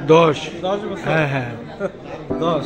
10 বছর। হ্যাঁ হ্যাঁ 10।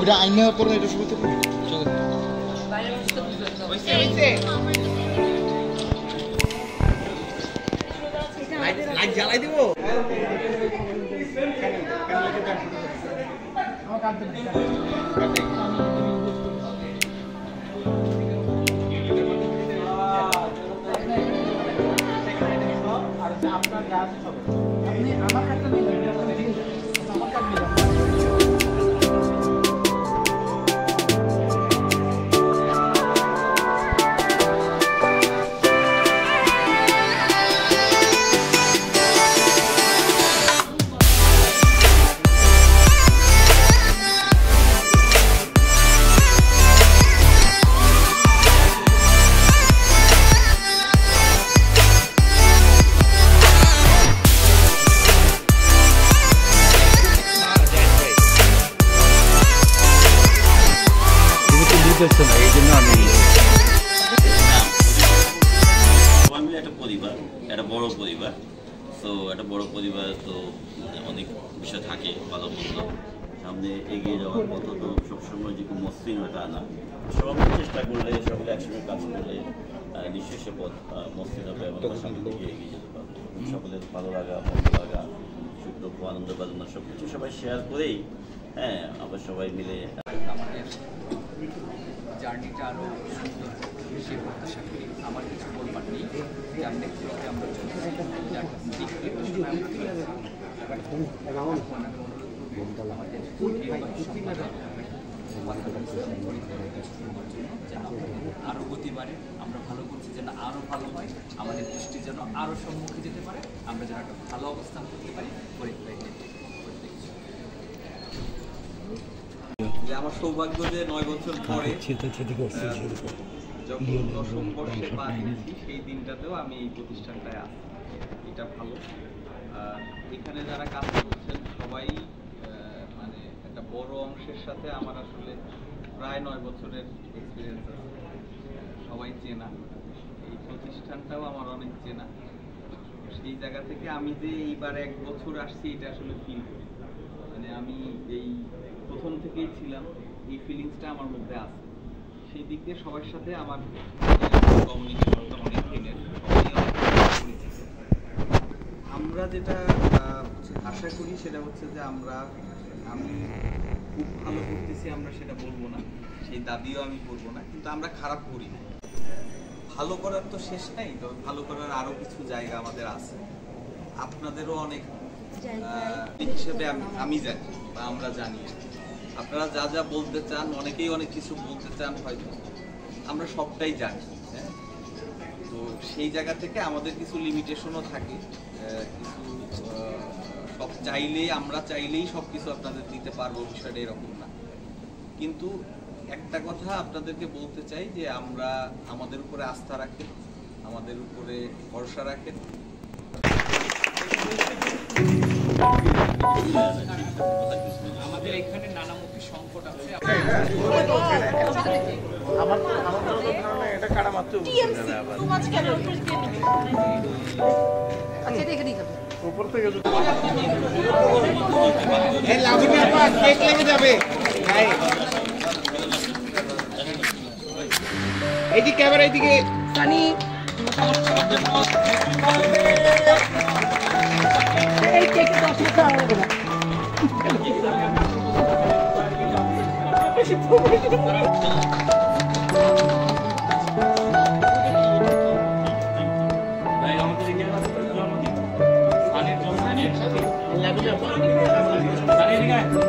ওটা আইনা করে এটা শুরু থেকে লাইট জ্বালাই দিব আমার কাটতে আর আপনার যা আছে সব আপনি আমার কাটতে নেবেন আমার কাটতে নেবেন একটা পরিবার, একটা বড় পরিবার, তো একটা বড় পরিবার তো অনেক বিষয় থাকে ভালো মন্দ, সামনে এগিয়ে যাওয়ার মতো তো সবসময় যে খুব মসৃণ ওটা আনা, সবাই চেষ্টা করলে সকলে একসঙ্গে কাজ করলে নিশ্চয়ই সে পথ মসৃণ হবে এবং সামনের দিকে এগিয়ে যেতে পারবে। সকলের ভালো লাগা, মন্দ লাগা, সুখ দুঃখ, আনন্দ বেদনা সব কিছু সবাই শেয়ার করেই আবার সবাই মিলে আমাদের জার্নিটা আরও সুন্দর সে প্রত্যাশা করি। আমার কিছু বলবার নেই, যার নেতৃত্বে আমরা চলছি, যার দিক নির্দেশনা যেন আরও গতি বাড়ে, আমরা ভালো করছি যেন আরও ভালো হয়, আমাদের দৃষ্টি যেন আরও সম্মুখে যেতে পারে, আমরা যেন একটা ভালো অবস্থান করতে পারি। যে আমার সৌভাগ্য যে 9 বছর পরে যখন 10ম বর্ষে পা দিয়েছি সেই দিনটাতেও আমি এই প্রতিষ্ঠানটায় আছি, এটা ভালো। এখানে যারা কাজ করছেন সবাই বড় অংশের সাথে আমার আসলে প্রায় 9 বছরের এক্সপিরিয়েন্স আছে, সবাই চেনা, এই প্রতিষ্ঠানটাও আমার অনেক চেনা। সেই জায়গা থেকে আমি যে এইবার 1 বছর আসছি এটা আসলে ফিল করি, মানে আমি এই প্রথম থেকেই ছিলাম, এই ফিলিংসটা আমার মধ্যে আছে। সেই দিক দিয়ে সবার সাথে আমার কমিউনিকেশনটা অনেক দিনের, আমরা যেটা আশা করি সেটা হচ্ছে যে আমি খুব ভালো করতেছি আমরা সেটা বলবো না, সেই দাবিও আমি করবো না, কিন্তু আমরা খারাপ করি না। ভালো করার তো শেষ নাই, তবে ভালো করার আরো কিছু জায়গা আমাদের আছে, আপনাদেরও অনেক হিসেবে আমি জানি বা আমরা জানি। আপনারা যা যা বলতে চান, অনেকেই অনেক কিছু বলতে চান, হয়তো আমরা সবটাই জানি। হ্যাঁ, তো সেই জায়গা থেকে আমাদের কিছু লিমিটেশনও থাকে, কিছু সব আমরা চাইলেই সব কিছু আপনাদের দিতে পারবো, বিষয়টা এরকম না। কিন্তু একটা কথা আপনাদেরকে বলতে চাই যে আমরা আমাদের উপরে আস্থা রাখেন, আমাদের উপরে ভরসা রাখেন। আমাদের এখানে নানামুখী সংকট আছে। এটা কাটা মাত্র উপর থেকে যাবে। এইদিকে ক্যামেরা, এইদিকে সানি, এই কেক 10 টাকা হবে না।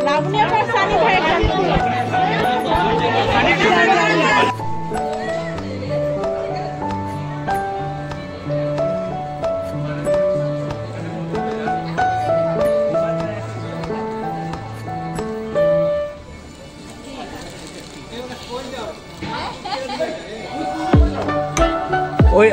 লাবণী আর সানি ভাই ওই